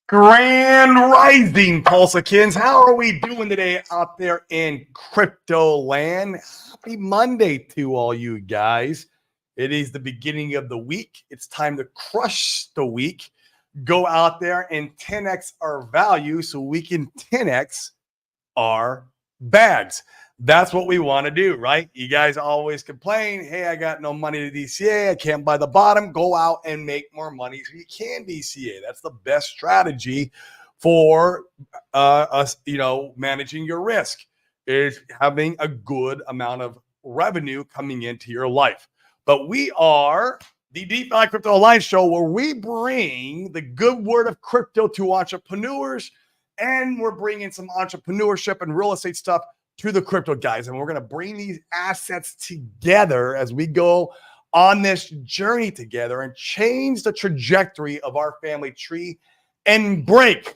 Grand Rising, Pulsakins. How are we doing today out there in crypto land? Happy Monday to all you guys. It is the beginning of the week. It's time to crush the week. Go out there and 10x our value so we can 10x our bags. That's what we want to do, right? You guys always complain, hey, I got no money to DCA. I can't buy the bottom. Go out and make more money so you can DCA. That's the best strategy for us, managing your risk is having a good amount of revenue coming into your life. But we are the DeFi Crypto Alliance show where we bring the good word of crypto to entrepreneurs, and we're bringing some entrepreneurship and real estate stuff to the crypto guys. And we're going to bring these assets together as we go on this journey together and change the trajectory of our family tree and break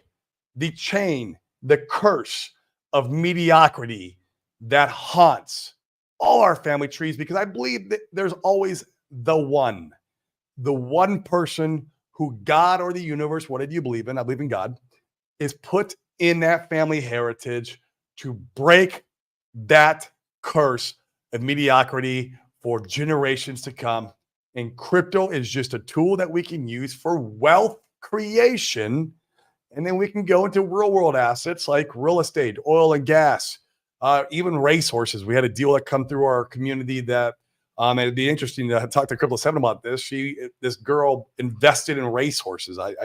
the chain, the curse of mediocrity that haunts all our family trees, because I believe that there's always the one person who God or the universe, what did you believe in? I believe in God, is put in that family heritage to break that curse of mediocrity for generations to come. And crypto is just a tool that we can use for wealth creation. And then we can go into real world assets like real estate, oil and gas, even racehorses. We had a deal that come through our community that it'd be interesting to talk to Crypto 7 about this. This girl invested in racehorses. I've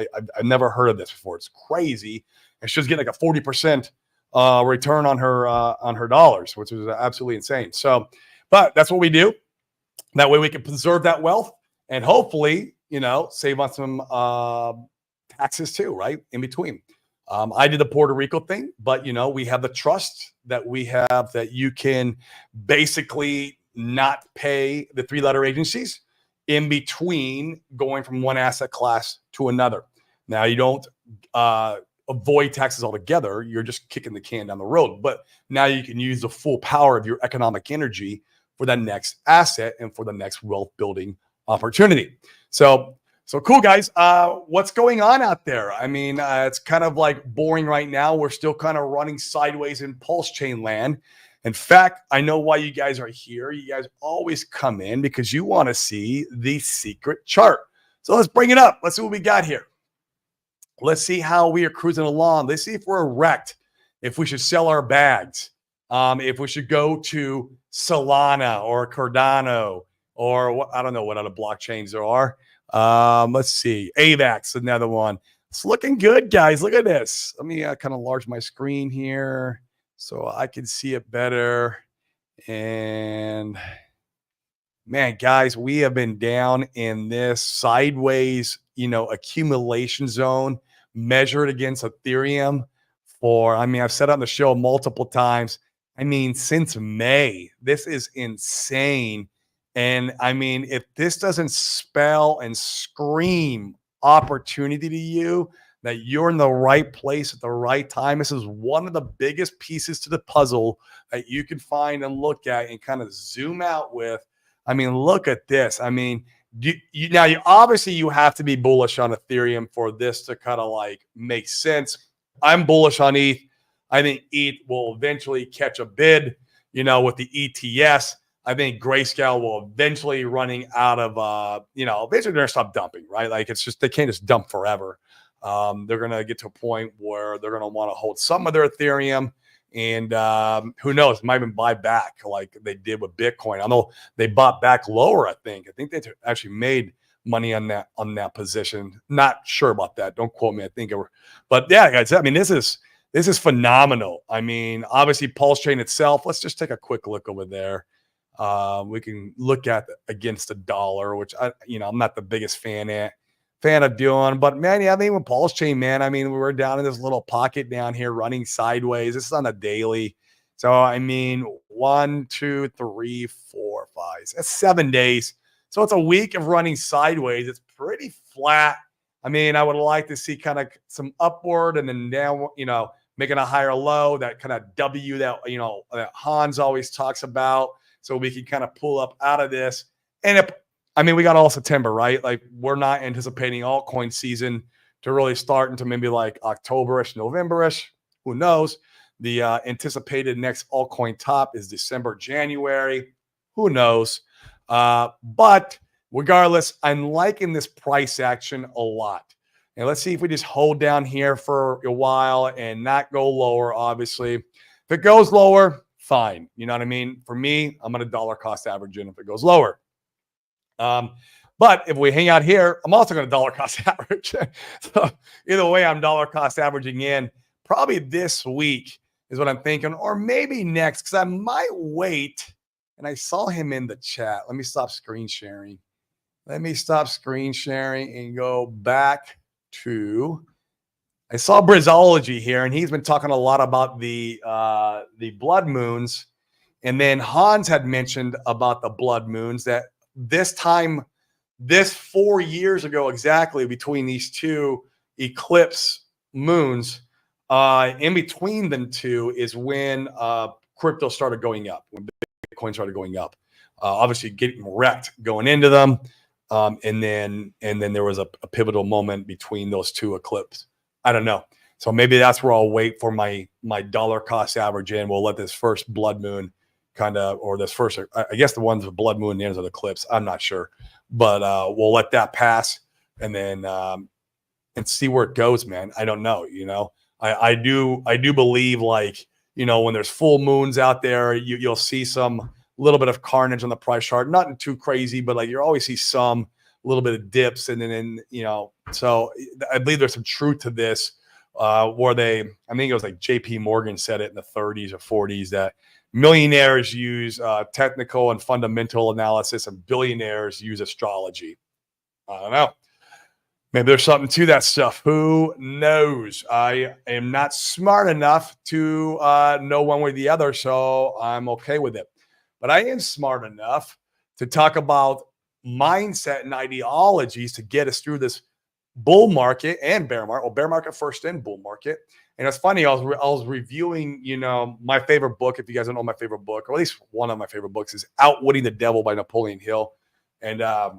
never heard of this before. It's crazy. And she was getting like a 40% return on her dollars, which is absolutely insane. So, but that's what we do. That way we can preserve that wealth and hopefully, save on some taxes too, right? In between. I did the Puerto Rico thing, but we have the trust that we have that you can basically not pay the 3-letter agencies in between going from one asset class to another. Now you don't avoid taxes altogether. You're just kicking the can down the road. But now you can use the full power of your economic energy for that next asset and for the next wealth building opportunity. So cool, guys. What's going on out there? I mean, it's kind of like boring right now. We're still kind of running sideways in pulse chain land. In fact, I know why you guys are here. You guys always come in because you want to see the secret chart. So let's bring it up. Let's see what we got here. Let's see how we are cruising along. Let's see if we're wrecked, if we should sell our bags, if we should go to Solana or Cardano or what, I don't know what other blockchains there are. Let's see. AVAX, another one. It's looking good, guys. Look at this. Let me kind of enlarge my screen here so I can see it better. And man, guys, we have been down in this sideways, accumulation zone measured against Ethereum for, I've said on the show multiple times. Since May, this is insane. And if this doesn't spell and scream opportunity to you, that you're in the right place at the right time, this is one of the biggest pieces to the puzzle that you can find and look at and kind of zoom out with. Look at this. You obviously you have to be bullish on Ethereum for this to kind of like make sense. I'm bullish on ETH. I think ETH will eventually catch a bid, with the ETS. I think Grayscale will eventually running out of, eventually they're going to stop dumping, right? Like it's just, they can't just dump forever. They're going to get to a point where they're going to want to hold some of their Ethereum. And who knows, might even buy back like they did with Bitcoin. I know they bought back lower. I think they actually made money on that position. Not sure about that. Don't quote me. I think it were, but yeah, guys. This is phenomenal. Obviously, Pulse Chain itself. Let's just take a quick look over there. We can look at against the dollar, which I'm not the biggest fan of doing, but man, with Pulse Chain, man, we're down in this little pocket down here running sideways. This is on a daily. So 1, 2, 3, 4, 5. That's 7 days. So it's a week of running sideways. It's pretty flat. I would like to see kind of some upward and then down, making a higher low, that kind of W that, that Hans always talks about. So we can kind of pull up out of this. And we got all September, right? Like we're not anticipating altcoin season to really start into maybe like October-ish, November-ish. Who knows? The anticipated next altcoin top is December, January. Who knows? But regardless, I'm liking this price action a lot. And let's see if we just hold down here for a while and not go lower, obviously. If it goes lower, fine. You know what I mean? For me, I'm going to dollar cost average in if it goes lower. But if we hang out here, I'm also going to dollar cost average. So either way, I'm dollar cost averaging in. Probably this week is what I'm thinking, or maybe next, because I might wait. And I saw him in the chat. Let me stop screen sharing. Let me stop screen sharing and go back to. I saw Brizology here, and he's been talking a lot about the blood moons. And then Hans had mentioned about the blood moons that this 4 years ago exactly, between these two eclipse moons, in between them two is when crypto started going up, when Bitcoin started going up. Obviously getting wrecked going into them. And then there was a pivotal moment between those two eclipses. I don't know. So maybe that's where I'll wait for my dollar cost average in. We'll let this first blood moon or this first, I guess the ones with blood moon, the ends of the eclipse. I'm not sure, but we'll let that pass and then and see where it goes, man. I don't know. I do believe, like, when there's full moons out there, you'll see some little bit of carnage on the price chart. Nothing too crazy, but like you always see some little bit of dips, and then so I believe there's some truth to this. I think it was like JP Morgan said it in the 30s or 40s that millionaires use technical and fundamental analysis, and billionaires use astrology. I don't know. Maybe there's something to that stuff. Who knows? I am not smart enough to know one way or the other, so I'm okay with it. But I am smart enough to talk about mindset and ideologies to get us through this bull market and bear market. Well, bear market first, then bull market. And it's funny, I was reviewing, my favorite book. If you guys don't know my favorite book, or at least one of my favorite books, is Outwitting the Devil by Napoleon Hill. And I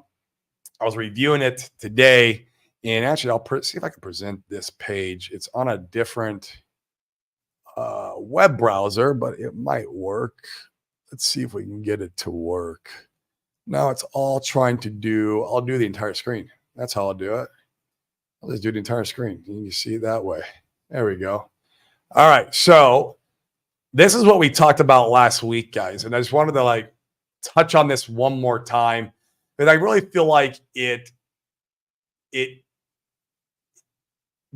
was reviewing it today. And actually, I'll see if I can present this page. It's on a different web browser, but it might work. Let's see if we can get it to work. Now it's all trying to do. I'll do the entire screen. That's how I'll do it. I'll just do the entire screen. You can see it that way. There we go. All right. So this is what we talked about last week, guys. And I just wanted to touch on this one more time, because I really feel like it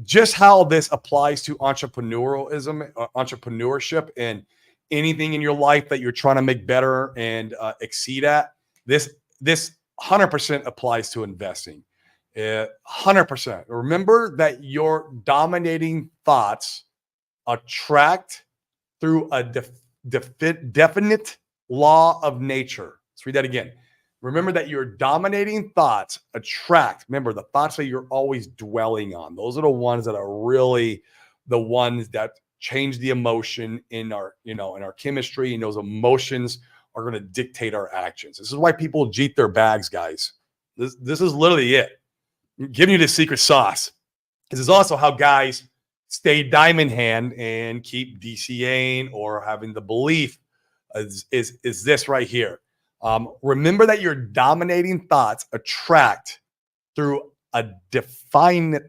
just how this applies to entrepreneurship, and anything in your life that you're trying to make better and exceed at. This 100% applies to investing. 100%. Remember that your dominating thoughts attract through a definite law of nature. Let's read that again. Remember that your dominating thoughts attract. Remember, the thoughts that you're always dwelling on. Those are the ones that are really the ones that change the emotion in our chemistry, and those emotions are going to dictate our actions. This is why people jeet their bags, guys. This is literally it. I'm giving you the secret sauce. This is also how guys stay diamond hand and keep DCAing or having the belief is this right here. Remember that your dominating thoughts attract through a definite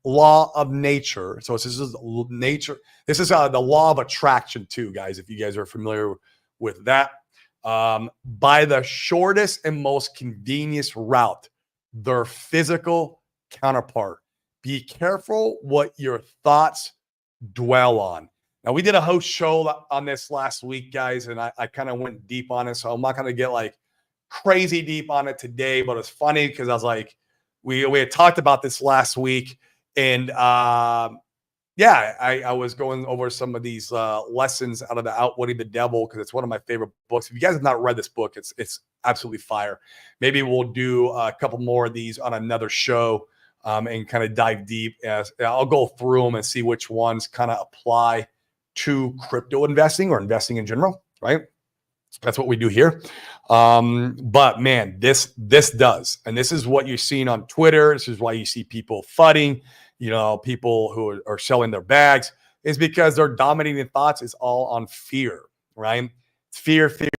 law of nature. So this is nature. This is the law of attraction too, guys, if you guys are familiar with that. By the shortest and most convenient route, their physical counterpart. Be careful what your thoughts dwell on. Now, we did a host show on this last week, guys, and I kind of went deep on it, so I'm not going to get crazy deep on it today, but it's funny because I was like, we had talked about this last week, and I was going over some of these lessons out of the Outwitting the Devil, because it's one of my favorite books. If you guys have not read this book, it's absolutely fire. Maybe we'll do a couple more of these on another show and kind of dive deep. I'll go through them and see which ones kind of apply to crypto investing or investing in general, right? That's what we do here. But man, this does, and this is what you're seeing on Twitter. This is why you see people fudding, people who are selling their bags, is because their dominating thoughts is all on fear, right? Fear, fear,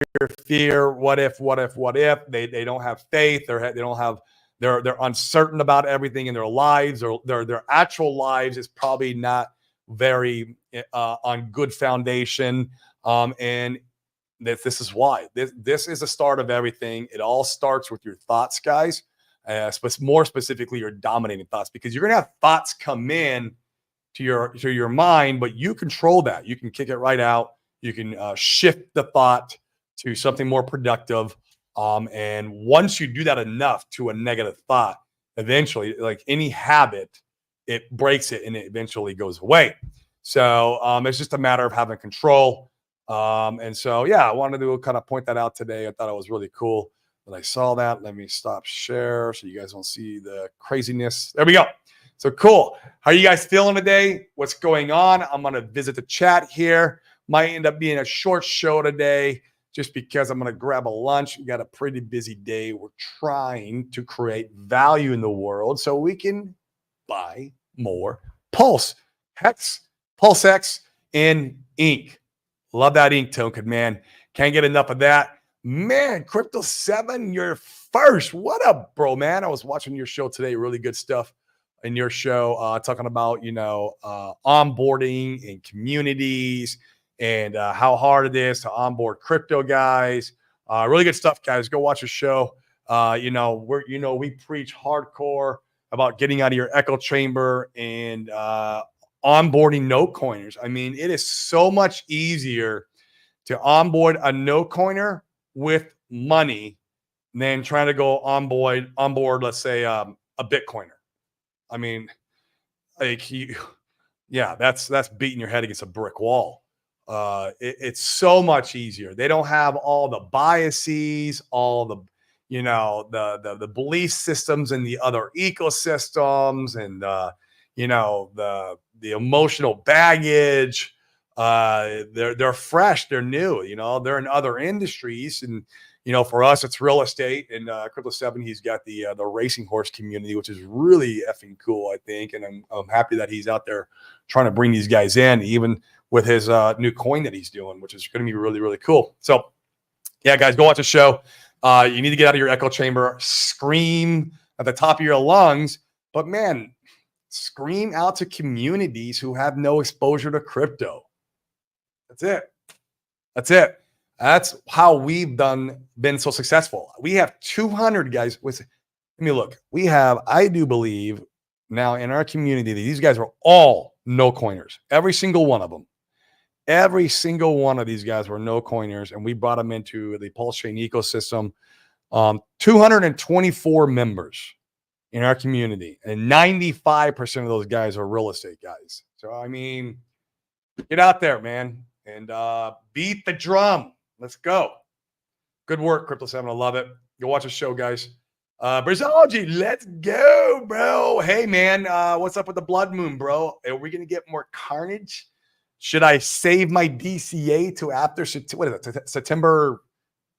fear. What if? What if? What if? They don't have faith. They don't have. They're uncertain about everything in their lives, or their actual lives is probably not very on good foundation. And this is why. This is the start of everything. It all starts with your thoughts, guys. More specifically, your dominating thoughts, because you're gonna have thoughts come in to your mind, but you control that. You can kick it right out. You can shift the thought to something more productive. And once you do that enough to a negative thought, eventually, like any habit, it breaks it and it eventually goes away. So it's just a matter of having control. And so, yeah, I wanted to kind of point that out today. I thought it was really cool that I saw that. Let me stop share so you guys don't see the craziness. There we go. So cool. How are you guys feeling today? What's going on? I'm going to visit the chat here. Might end up being a short show today just because I'm going to grab a lunch. We got a pretty busy day. We're trying to create value in the world so we can buy more Pulse X in ink. Love that ink token, man. Can't get enough of that. Man, Crypto 7, you're first. What up, bro, man? I was watching your show today. Really good stuff in your show, talking about, onboarding and communities and how hard it is to onboard crypto guys. Really good stuff, guys. Go watch the show. We preach hardcore about getting out of your echo chamber and onboarding no coiners. I mean, it is so much easier to onboard a no coiner with money than trying to go onboard, let's say, a Bitcoiner. I mean, that's beating your head against a brick wall. It's so much easier. They don't have all the biases, all the the belief systems and the other ecosystems, and the emotional baggage. They're fresh, they're new, they're in other industries. And for us, it's real estate. And Crypto 7, he's got the racing horse community, which is really effing cool, I think. And I'm happy that he's out there trying to bring these guys in, even with his new coin that he's doing, which is going to be really, really cool. So yeah, guys, go watch the show. You need to get out of your echo chamber, scream at the top of your lungs, but man, scream out to communities who have no exposure to crypto. That's it. That's how we've been so successful. We have 200 guys. Let me look. We have, I do believe now in our community, these guys are all no coiners. Every single one of them. Every single one of these guys were no coiners, and we brought them into the Pulse Chain ecosystem. 224 members in our community, and 95% of those guys are real estate guys. So, I mean, get out there, man, and beat the drum. Let's go. Good work, Crypto 7. I love it. Go watch the show, guys. Brazology, let's go, bro. Hey, man, what's up with the blood moon, bro? Are we going to get more carnage? Should I save my DCA to after September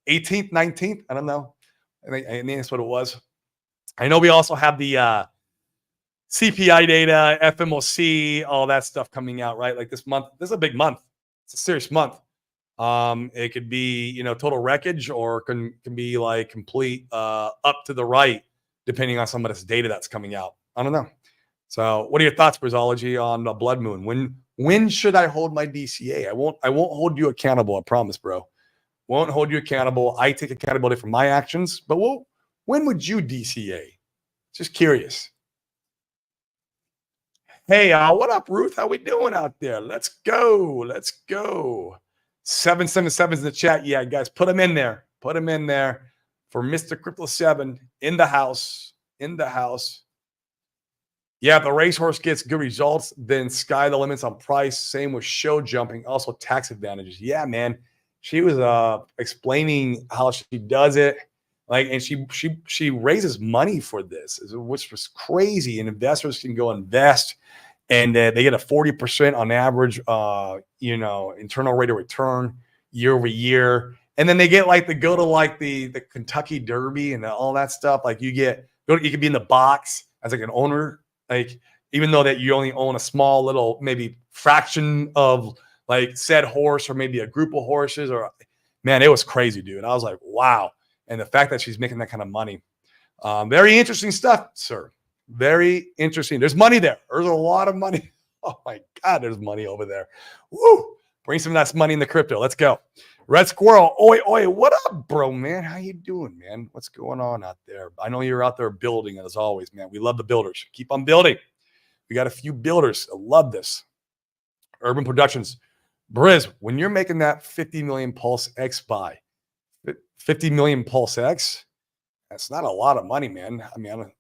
18th, 19th? I don't know. I think that's what it was. I know we also have the CPI data, FMOC, all that stuff coming out, right? Like this month. This is a big month. It's a serious month. It could be, total wreckage, or can be like complete up to the right, depending on some of this data that's coming out. I don't know. So what are your thoughts, Brazology, on the blood moon? When should I hold my DCA? I won't hold you accountable. I promise, bro. Won't hold you accountable. I take accountability for my actions, but when would you DCA? Just curious. Hey, what up, Ruth? How we doing out there? Let's go. 777's in the chat. Yeah, guys, put them in there. Put them in there for Mr. Crypto 7 in the house. Yeah, if the racehorse gets good results, then sky the limits on price. Same with show jumping. Also tax advantages. Yeah, man. She was explaining how she does it. And she raises money for this, which was crazy. And investors can go invest, and they get a 40% on average, internal rate of return year over year. And then they get like to go to like the Kentucky Derby and all that stuff. Like you could be in the box as like an owner, like even though that you only own a small little maybe fraction of like said horse or maybe a group of horses. Or man, it was crazy, dude. I was like, wow. And the fact that she's making that kind of money, very interesting stuff, sir. Very interesting. There's money there. There's a lot of money. Oh my God, there's money over there. Woo! Bring some of that money in the crypto. Let's go. Red Squirrel. Oi, what up, bro, man? How you doing, man? What's going on out there? I know you're out there building, as always, man. We love the builders. Keep on building. We got a few builders. I love this. Urban Productions. Briz, when you're making that 50 million Pulse X buy, 50 million Pulse X, that's not a lot of money, man. I mean,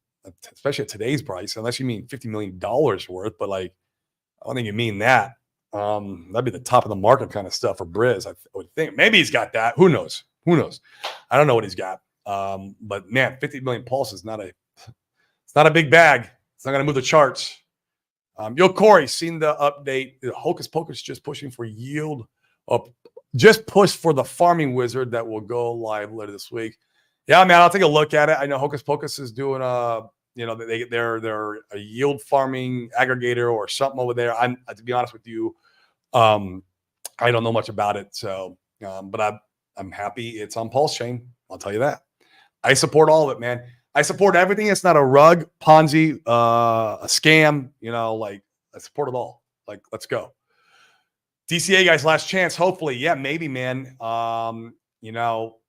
especially at today's price, unless you mean $50 million worth, but like, I don't think you mean that. That'd be the top of the market kind of stuff for Briz. I would think maybe he's got that. Who knows? I don't know what he's got. But man, 50 million Pulse is not a big bag. It's not going to move the charts. Yo, Corey, seen the update. The Hocus Pocus just pushing for yield up. Just push for the farming wizard that will go live later this week. Yeah, man, I'll take a look at it. I know Hocus Pocus is doing they're a yield farming aggregator or something over there. To be honest with you, I don't know much about it. So, but I'm happy it's on Pulse Chain. I'll tell you that. I support all of it, man. I support everything. It's not a rug, Ponzi, a scam. Like I support it all. Like, let's go. DCA guys, last chance. Hopefully, yeah, maybe, man.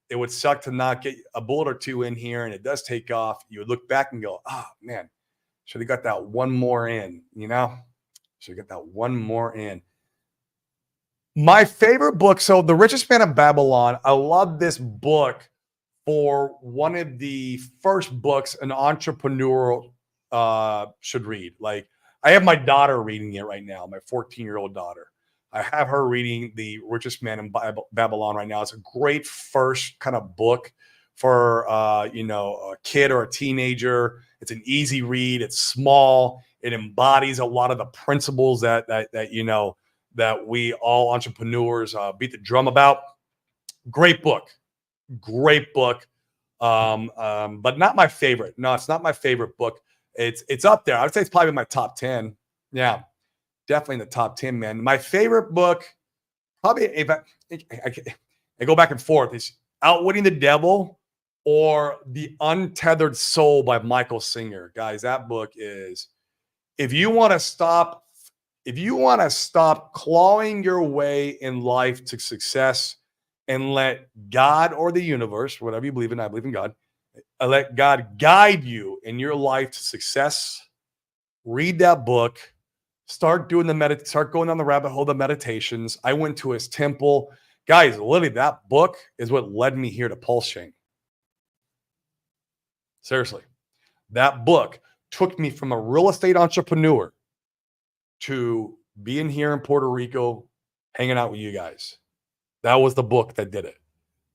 It would suck to not get a bullet or two in here, and it does take off. You would look back and go, oh, man, should have got that one more in, Should have got that one more in. My favorite book, so The Richest Man of Babylon, I love this book for one of the first books an entrepreneur should read. Like, I have my daughter reading it right now, my 14-year-old daughter. I have her reading The Richest Man in Babylon right now. It's a great first kind of book for a kid or a teenager. It's an easy read. It's small. It embodies a lot of the principles that we all entrepreneurs beat the drum about. Great book. But not my favorite. No, it's not my favorite book. It's up there. I would say it's probably in my top 10. Yeah. Definitely in the top 10, man. My favorite book, probably if I go back and forth, is Outwitting the Devil or The Untethered Soul by Michael Singer. Guys, that book is, if you want to stop clawing your way in life to success and let God or the universe, whatever you believe in, I believe in God, let God guide you in your life to success, read that book. Start going down the rabbit hole of the meditations. I went to his temple. Guys, literally that book is what led me here to Pulse Chain. Seriously. That book took me from a real estate entrepreneur to being here in Puerto Rico, hanging out with you guys. That was the book that did it.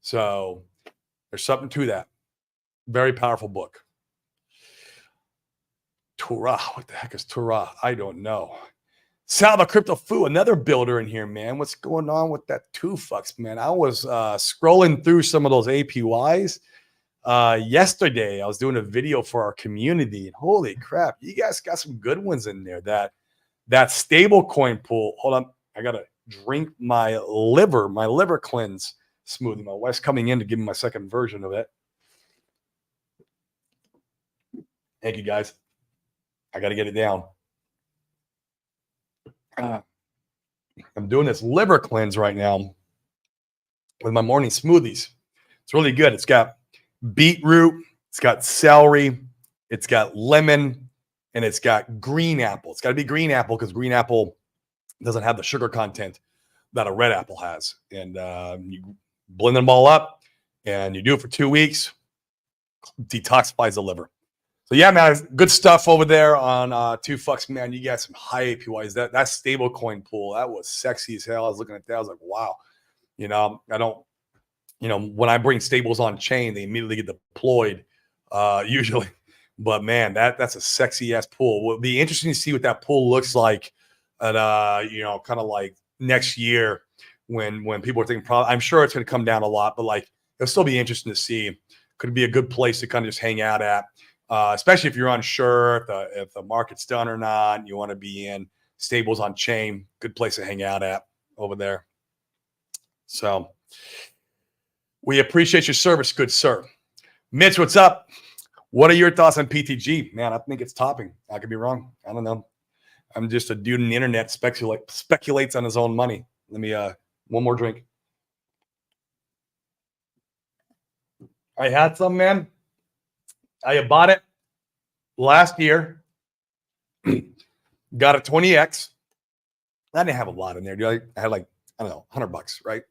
So there's something to that. Very powerful book. Torah. What the heck is Torah? I don't know. Sal the Crypto Foo, another builder in here, man. What's going on with that 2Fucks, man? I was scrolling through some of those APYs yesterday. I was doing a video for our community, and holy crap, you guys got some good ones in there. That stable coin pool. Hold on, I gotta drink my liver cleanse smoothie. My wife's coming in to give me my second version of it. Thank you, guys. I got to get it down. I'm doing this liver cleanse right now with my morning smoothies. It's really good. It's got beetroot, it's got celery, it's got lemon, and it's got green apple. It's got to be green apple because green apple doesn't have the sugar content that a red apple has. And you blend them all up, and you do it for 2 weeks. Detoxifies the liver. So yeah, man, good stuff over there on 2Fucks, man. You got some high APYs. That stable coin pool, that was sexy as hell. I was looking at that. I was like, wow. I don't, when I bring stables on chain, they immediately get deployed usually. But man, that's a sexy ass pool. It'll be interesting to see what that pool looks like at kind of like next year when people are thinking I'm sure it's going to come down a lot, but like it'll still be interesting to see. Could be a good place to kind of just hang out at, especially if you're unsure if the market's done or not. You want to be in stables on chain. Good place to hang out at over there. So we appreciate your service, good sir. Mitch, what's up? What are your thoughts on PTG? Man, I think it's topping. I could be wrong. I don't know. I'm just a dude on the internet speculates on his own money. Let me one more drink. I had some, man. I bought it last year. Got a 20x. I didn't have a lot in there, dude. I had like, I don't know, $100, right?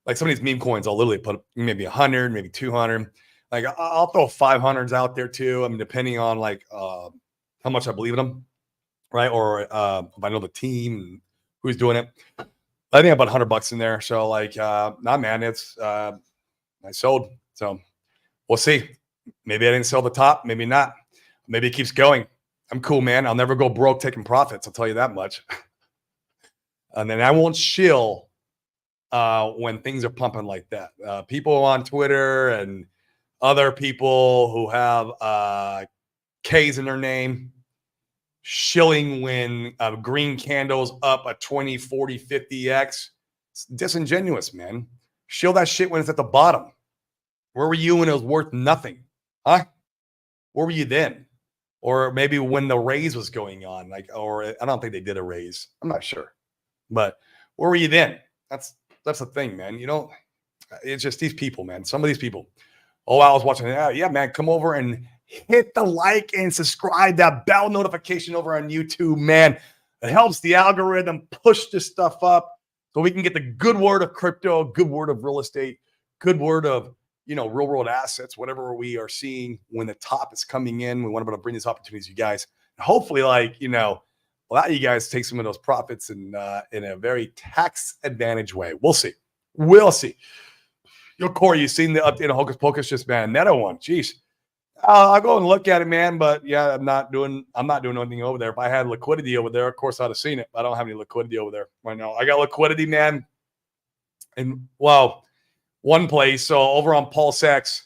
Like some of these meme coins, I'll literally put maybe 100, maybe 200. Like I'll throw 500s out there too. I mean, depending on like how much I believe in them, right? Or if I know the team and who's doing it. I think about $100 in there. So like, nah, man, it's I sold. So we'll see. Maybe I didn't sell the top. Maybe not. Maybe it keeps going. I'm cool, man. I'll never go broke taking profits. I'll tell you that much. And then I won't shill when things are pumping like that. People on Twitter and other people who have K's in their name, shilling when green candles up a 20, 40, 50x. It's disingenuous, man. Shill that shit when it's at the bottom. Where were you when it was worth nothing? Huh? Where were you then? Or maybe when the raise was going on, like, or I don't think they did a raise. I'm not sure. But where were you then? That's the thing, man. You know, it's just these people, man. Some of these people. Oh, I was watching it. Yeah, man, come over and hit the like and subscribe, that bell notification over on YouTube, man. It helps the algorithm push this stuff up so we can get the good word of crypto, good word of real estate, good word of, you know, real world assets, whatever we are seeing when the top is coming in. We want to be able to bring these opportunities to you guys. Hopefully, like, you know, allow you guys to take some of those profits in a very tax advantage way. We'll see. We'll see. Yo, Corey, you seen the update on Hocus Pocus? Just, man, Meta one. Jeez. I'll go and look at it, man. But yeah, I'm not doing anything over there. If I had liquidity over there, of course I'd have seen it. I don't have any liquidity over there right now. I got liquidity, man. And well, one place. So over on Paul Sachs,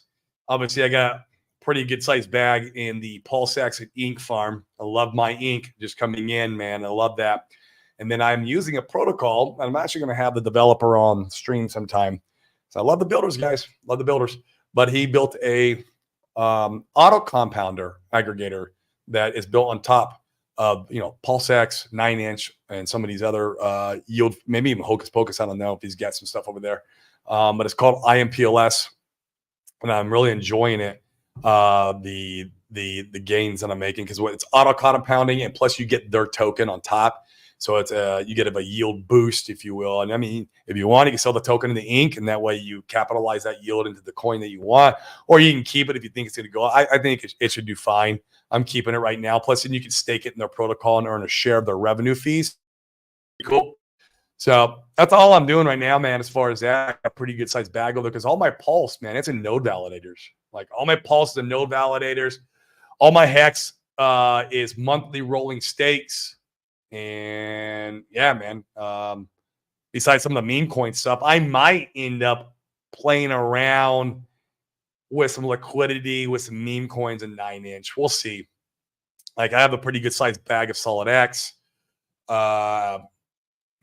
obviously I got pretty good sized bag in the Paul Sachs ink farm. I love my ink just coming in, man. I love that. And then I'm using a protocol. And I'm actually going to have the developer on stream sometime. So I love the builders, guys. Love the builders. But he built a auto compounder aggregator that is built on top of, you know, Paul Sachs 9-inch and some of these other yield, maybe even Hocus Pocus. I don't know if he's got some stuff over there. But it's called IMPLS, and I'm really enjoying it. The gains that I'm making, because it's auto compounding, and plus you get their token on top. So it's you get a yield boost, if you will. And I mean, if you want, you can sell the token in the ink, and that way you capitalize that yield into the coin that you want, or you can keep it if you think it's going to go. I think it should do fine. I'm keeping it right now. Plus, then you can stake it in their protocol and earn a share of their revenue fees. Cool. So that's all I'm doing right now, man. As far as that, I got a pretty good sized bag over there, because all my pulse, man, it's in node validators. Like all my pulse is in node validators. All my hex is monthly rolling stakes. And yeah, man. Besides some of the meme coin stuff, I might end up playing around with some liquidity with some meme coins and 9-inch. We'll see. Like I have a pretty good sized bag of Solid X.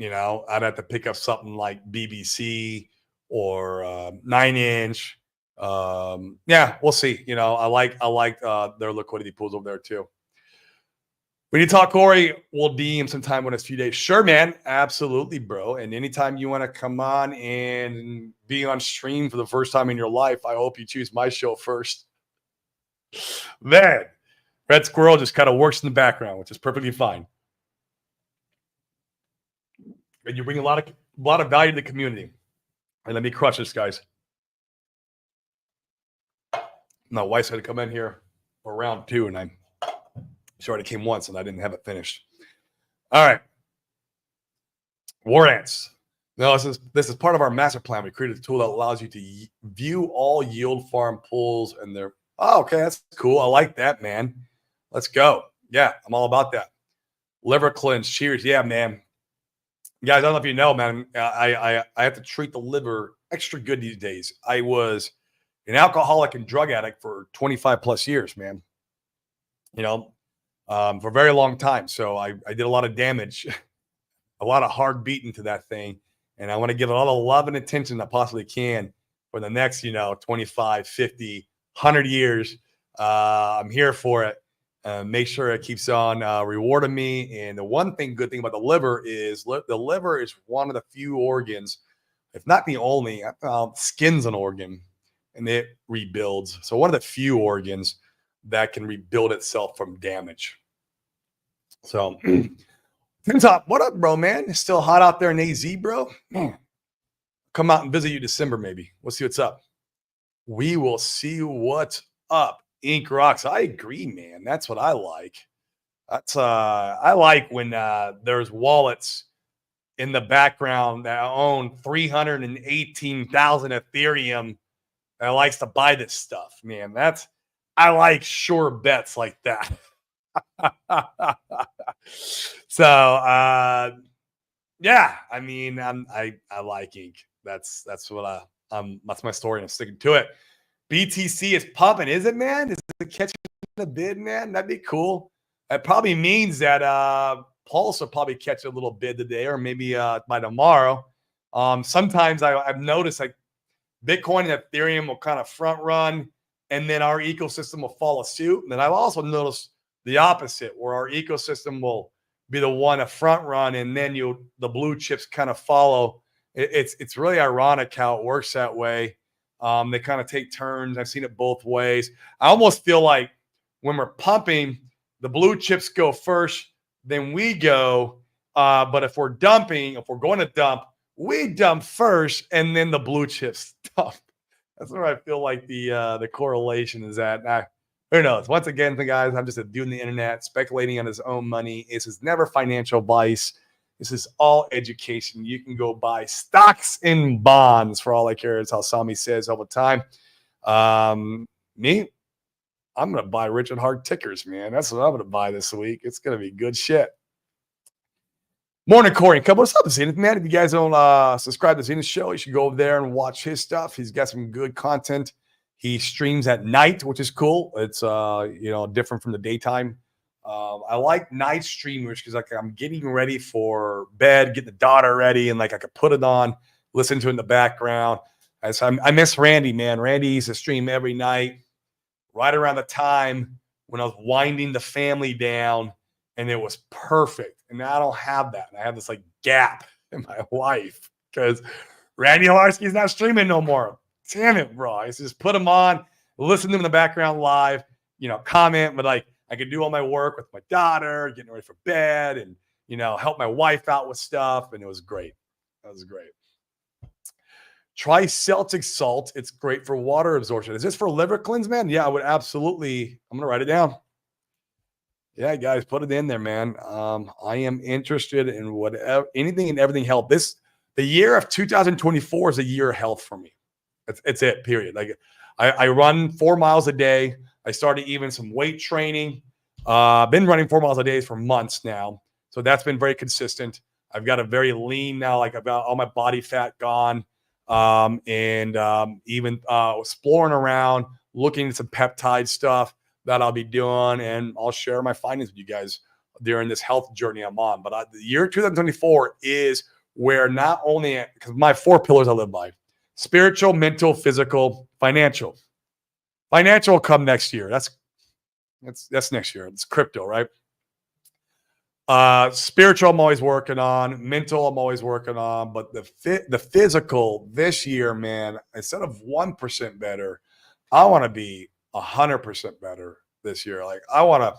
You know, I'd have to pick up something like BBC or 9-inch. Yeah, we'll see. You know, I like their liquidity pools over there too. When you talk, Corey, we'll DM sometime in a few days. Sure, man. Absolutely, bro. And anytime you want to come on and be on stream for the first time in your life, I hope you choose my show first. Man, Red Squirrel just kind of works in the background, which is perfectly fine. And you bring a lot of value to the community. And let me crush this, guys. My wife had to come in here for round 2, and she already came once, and I didn't have it finished. All right. War Ants. No, this is part of our master plan. We created a tool that allows you to view all yield farm pools and their. Oh, okay, that's cool. I like that, man. Let's go. Yeah, I'm all about that. Liver cleanse. Cheers. Yeah, man. Guys, I don't know if you know, man. I have to treat the liver extra good these days. I was an alcoholic and drug addict for 25 plus years, man. You know, for a very long time. So I did a lot of damage, a lot of hard beating to that thing. And I want to give it all the love and attention I possibly can for the next, 25, 50, 100 years. I'm here for it. Make sure it keeps on rewarding me. And the good thing about the liver is the liver is one of the few organs, if not the only, skin's an organ and it rebuilds. So one of the few organs that can rebuild itself from damage. So, Tim Top, what up, bro, man? It's still hot out there in AZ, bro. Man, come out and visit you December, maybe. We'll see what's up. We will see what's up. Ink rocks. I agree, man. That's what I like. I like when there's wallets in the background that own 318,000 Ethereum that likes to buy this stuff, man. I like sure bets like that. So yeah, I mean, I like ink. That's what that's my story, and I'm sticking to it. BTC is pumping, is it, man? Is it catching the bid, man? That'd be cool. That probably means that Pulse will probably catch a little bid today, or maybe by tomorrow. Sometimes I've noticed like Bitcoin and Ethereum will kind of front run, and then our ecosystem will follow suit. And then I've also noticed the opposite, where our ecosystem will be the one to front run, and then the blue chips kind of follow. It's really ironic how it works that way. They kind of take turns. I've seen it both ways. I almost feel like when we're pumping, the blue chips go first, then we go. But if we're going to dump, we dump first, and then the blue chips dump. That's where I feel like the correlation is at. Who knows? Once again, guys, I'm just a dude on the internet speculating on his own money. This is never financial advice. This is all education. You can go buy stocks and bonds for all I care. It's how Sami says all the time. Me, I'm going to buy Richard Hart tickers, man. That's what I'm going to buy this week. It's going to be good shit. Morning, Corey. What's up, Zenith, man? If you guys don't subscribe to Zenith's show, you should go over there and watch his stuff. He's got some good content. He streams at night, which is cool. It's different from the daytime. I like night streamers because I'm getting ready for bed, getting the daughter ready, and I could put it on, listen to it in the background. I miss Randy, man. Randy used to stream every night, right around the time when I was winding the family down, and it was perfect. And now I don't have that. I have this gap in my life because Randy Halarski's not streaming no more. Damn it, bro. I just put him on, listen to him in the background live, comment, but I could do all my work with my daughter, getting ready for bed, and help my wife out with stuff, and it was great. That was great. Try Celtic salt. It's great for water absorption. Is this for liver cleanse, man? Yeah, I would absolutely. I'm gonna write it down. Yeah, guys, put it in there, man. I am interested in anything and everything health. The year of 2024 is a year of health for me. It's it, period. I run 4 miles a day. I started even some weight training. I've been running 4 miles a day for months now. So that's been very consistent. I've got a very lean now, I've got all my body fat gone. Even exploring around, looking at some peptide stuff that I'll be doing. And I'll share my findings with you guys during this health journey I'm on. But the year 2024 is where not only, because my 4 pillars I live by: spiritual, mental, physical, financial. Financial will come next year. That's next year. It's crypto, right? Spiritual, I'm always working on. Mental, I'm always working on. But the physical this year, man, instead of 1% better, I want to be 100% better this year. I want to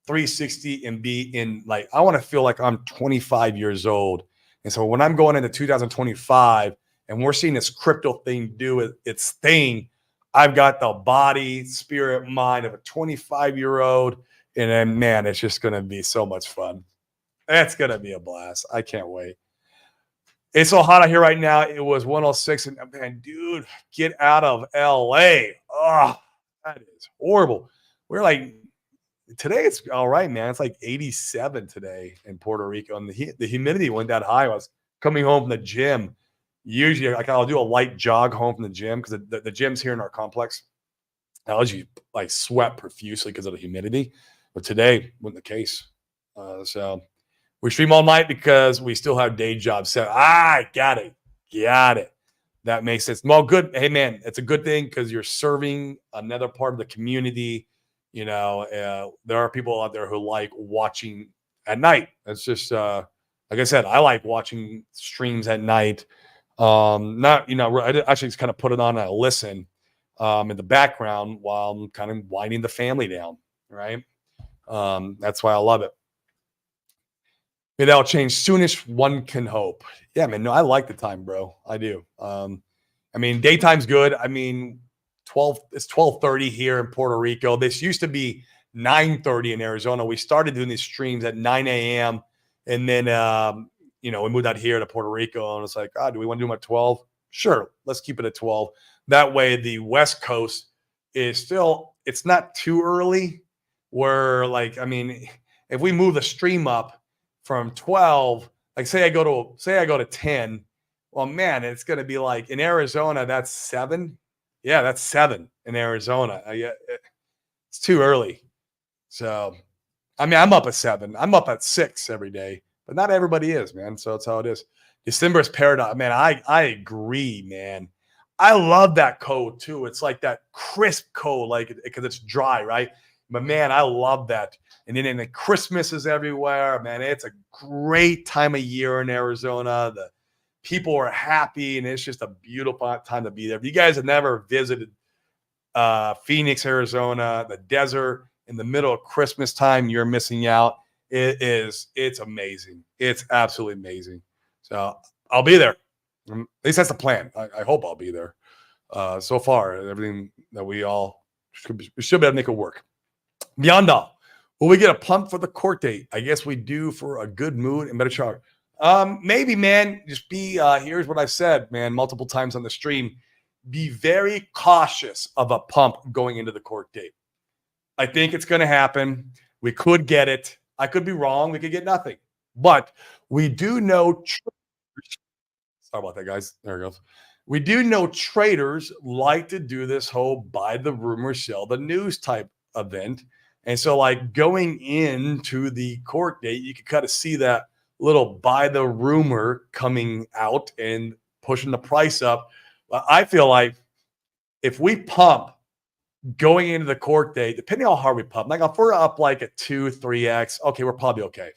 360 and be in, I want to feel like I'm 25 years old. And so when I'm going into 2025 and we're seeing this crypto thing do its thing, I've got the body, spirit, mind of a 25-year-old. And then, man, it's just going to be so much fun. It's going to be a blast. I can't wait. It's so hot out here right now. It was 106. And, man, dude, get out of LA. Oh, that is horrible. We're Today it's all right, man. It's like 87 today in Puerto Rico, and the humidity went that high. I was coming home from the gym. Usually, like I'll do a light jog home from the gym because the gym's here in our complex. I usually like sweat profusely because of the humidity, but today wasn't the case. So we stream all night because we still have day jobs set. Got it. That makes sense. Well, good. Hey, man, it's a good thing because you're serving another part of the community. You know, there are people out there who like watching at night. It's just, like I said, I like watching streams at night. Not, you know, I actually just kind of put it on and I listen in the background while I'm kind of winding the family down. Right. That's why I love it. Maybe that'll change soonish. One can hope. Yeah, man. No, I like the time, bro. I do. I mean, daytime's good. I mean, it's 12:30 here in Puerto Rico. This used to be 9:30 in Arizona. We started doing these streams at 9 a.m. And then, you know, we moved out here to Puerto Rico and it's like, do we want to do them at 12? Sure. Let's keep it at 12. That way the West Coast is still, it's not too early where like, I mean, if we move the stream up from 12, like say I go to 10, well, man, it's going to be like in Arizona, that's 7. Yeah, that's 7 in Arizona. It's too early. So, I mean, I'm up at 7. I'm up at 6 every day, but not everybody is, man. So that's how it is. December is paradise. Man, I agree, man. I love that code too. It's like that crisp code, like because it's dry, right? But man, I love that. And then the Christmas is everywhere, man. It's a great time of year in Arizona. The people are happy, and it's just a beautiful time to be there. If you guys have never visited Phoenix, Arizona, the desert in the middle of Christmas time, you're missing out. It's amazing. It's absolutely amazing. So I'll be there. At least that's the plan. I hope I'll be there. So far, everything that we should be able to make it work. Beyond all, will we get a pump for the court date? I guess we do for a good mood and better chart. Maybe, man. Just be here's what I've said, man, multiple times on the stream. Be very cautious of a pump going into the court date. I think it's going to happen. We could get it. I could be wrong. We could get nothing. But we do know sorry about that, guys. There it goes. We do know traders like to do this whole buy the rumor, sell the news type event. And so, like going into the court date, you can kind of see that little buy the rumor coming out and pushing the price up. I feel like if we pump going into the court date, depending on how hard we pump, like if we're up like a 2, 3x, okay, we're probably okay.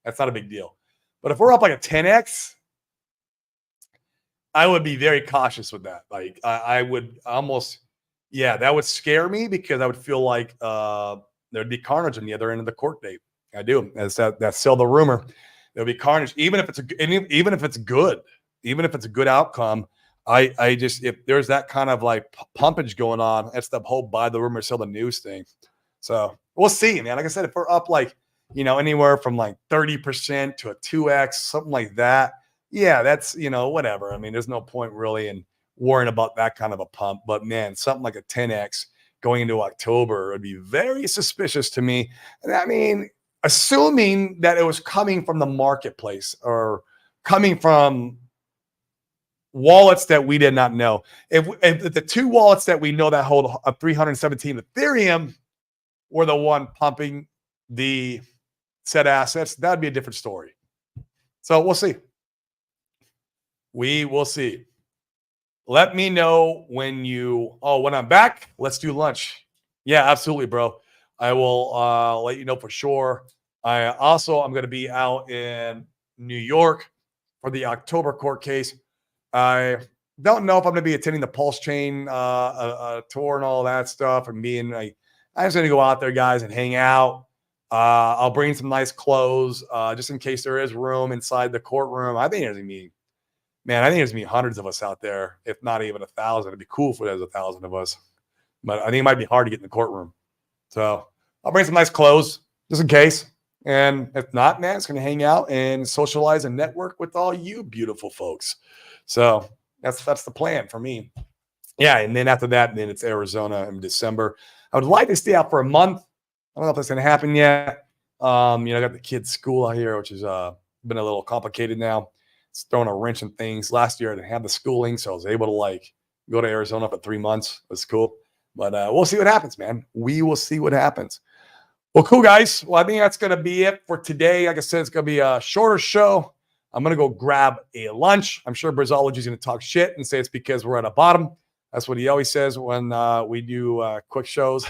That's not a big deal. But if we're up like a 10x, I would be very cautious with that. Like I would almost, that would scare me because I would feel like there'd be carnage on the other end of the court date. I do. That's that sell the rumor. There'll be carnage, even if it's good, even if it's a good outcome. I just, if there's that kind of like pumpage going on, that's the whole buy the rumor, sell the news thing. So we'll see, man. Like I said, if we're up like, you know, anywhere from like 30% to a 2x, something like that. Yeah, that's, you know, whatever. I mean, there's no point really in worrying about that kind of a pump. But man, something like a 10x going into October would be very suspicious to me. And I mean, assuming that it was coming from the marketplace or coming from wallets that we did not know. If the two wallets that we know that hold 317 Ethereum were the one pumping the said assets, that'd be a different story. So we'll see. We will see. Let me know when I'm back. Let's do lunch. Yeah, absolutely, bro. I will let you know for sure. I'm going to be out in New York for the October court case. I don't know if I'm going to be attending the Pulse Chain tour and all that stuff. And I'm just going to go out there, guys, and hang out. I'll bring some nice clothes just in case there is room inside the courtroom. I think there's going to be hundreds of us out there, if not even 1,000. It'd be cool if there's 1,000 of us. But I think it might be hard to get in the courtroom. So I'll bring some nice clothes just in case. And if not, man, it's going to hang out and socialize and network with all you beautiful folks. So that's the plan for me. Yeah, and then after that, then it's Arizona in December. I would like to stay out for a month. don't know if that's going to happen yet. I got the kids' school out here, which has been a little complicated now. It's throwing a wrench in things. Last year I didn't have the schooling, so I was able to go to Arizona for 3 months. It was cool. But we'll see what happens, man. We will see what happens. Well, cool, guys. Well, I think that's going to be it for today. Like I said, it's going to be a shorter show. I'm going to go grab a lunch. I'm sure Brizology is going to talk shit and say it's because we're at a bottom. That's what he always says when we do quick shows.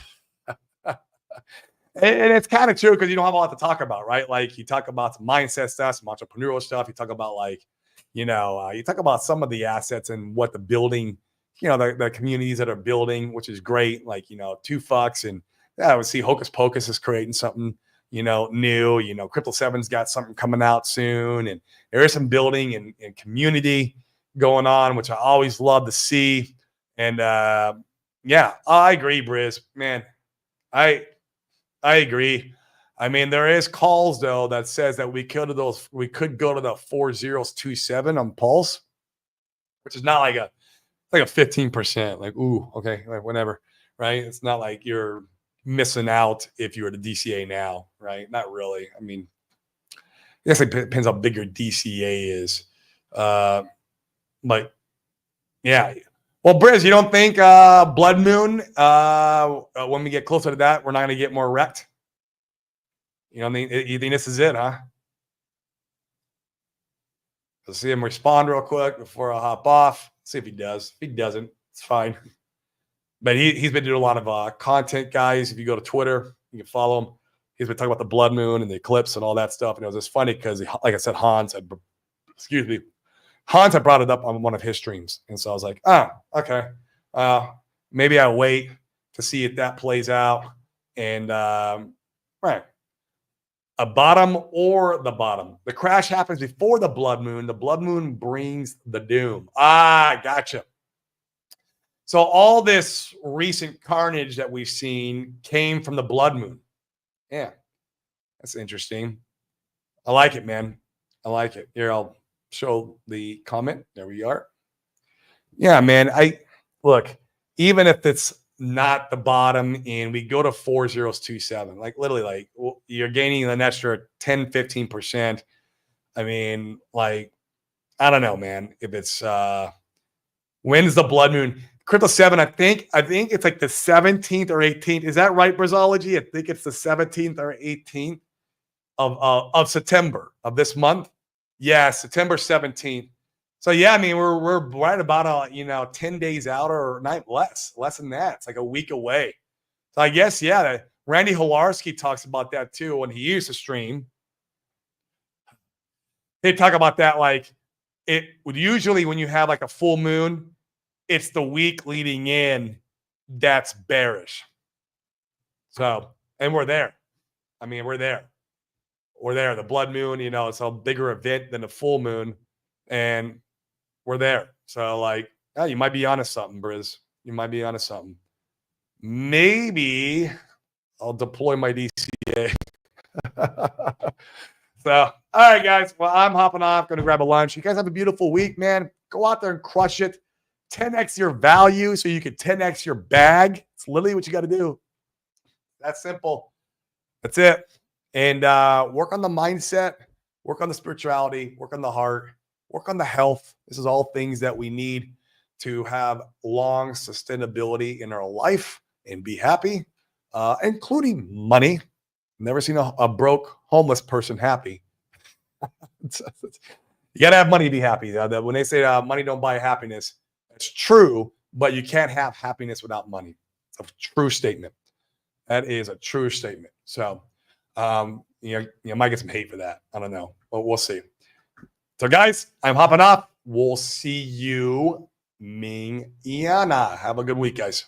And it's kind of true because you don't have a lot to talk about, right? Like you talk about some mindset stuff, some entrepreneurial stuff. You talk about you talk about some of the assets and what the building, the communities that are building, which is great. Like, 2Fucks and I would see Hocus Pocus is creating something, new. Crypto 7's got something coming out soon. And there is some building and community going on, which I always love to see. And yeah, I agree, Briz. Man, I agree. I mean, there is calls though that says that we could go to the 4027 on Pulse, which is not like a 15%. Like, ooh, okay, like whatever, right? It's not like you're missing out if you were to DCA now, right? Not really. I mean, I guess it depends how big your DCA is. But yeah. Well, Briz, you don't think Blood Moon, when we get closer to that, we're not going to get more wrecked? You know what I mean? You think this is it, huh? Let's see him respond real quick before I hop off. See if he does. If he doesn't, it's fine. But he's been doing a lot of content, guys. If you go to Twitter, you can follow him. He's been talking about the Blood Moon and the eclipse and all that stuff. And it was just funny because, like I said, Hans had brought it up on one of his streams. And so I was like, okay. Maybe I wait to see if that plays out. And, right. A bottom or the bottom. The crash happens before the Blood Moon. The Blood Moon brings the doom. Gotcha. So all this recent carnage that we've seen came from the Blood Moon. Yeah. That's interesting. I like it, man. I like it. Here, I'll show the comment. There we are. Yeah, man. Look, even if it's not the bottom and we go to 4027, like literally, you're gaining an extra 10-15%. I mean, I don't know, man. If it's when's the Blood Moon? Crypto 7, I think it's like the 17th or 18th. Is that right, Brizology? I think it's the 17th or 18th of September of this month. Yeah, September 17th. So yeah, I mean we're right about 10 days out or not less than that. It's like a week away. So I guess Randy Holarski talks about that too when he used to stream. They talk about that it would usually when you have like a full moon, it's the week leading in that's bearish. So, and we're there. I mean, we're there. We're there. The Blood Moon, it's a bigger event than the full moon. And we're there. So, you might be onto something, Briz. You might be onto something. Maybe I'll deploy my DCA. So, all right, guys. Well, I'm hopping off. Going to grab a lunch. You guys have a beautiful week, man. Go out there and crush it. 10x your value so you can 10x your bag. It's literally what you got to do. That's simple. That's it. And work on the mindset, work on the spirituality, work on the heart, work on the health. This is all things that we need to have long sustainability in our life and be happy, including money. Never seen a broke homeless person happy. You got to have money to be happy. When they say money don't buy happiness, it's true, but you can't have happiness without money. It's a true statement. That is a true statement. So, you might get some hate for that. I don't know, but we'll see. So, guys, I'm hopping off. We'll see you Ming Iana. Have a good week, guys.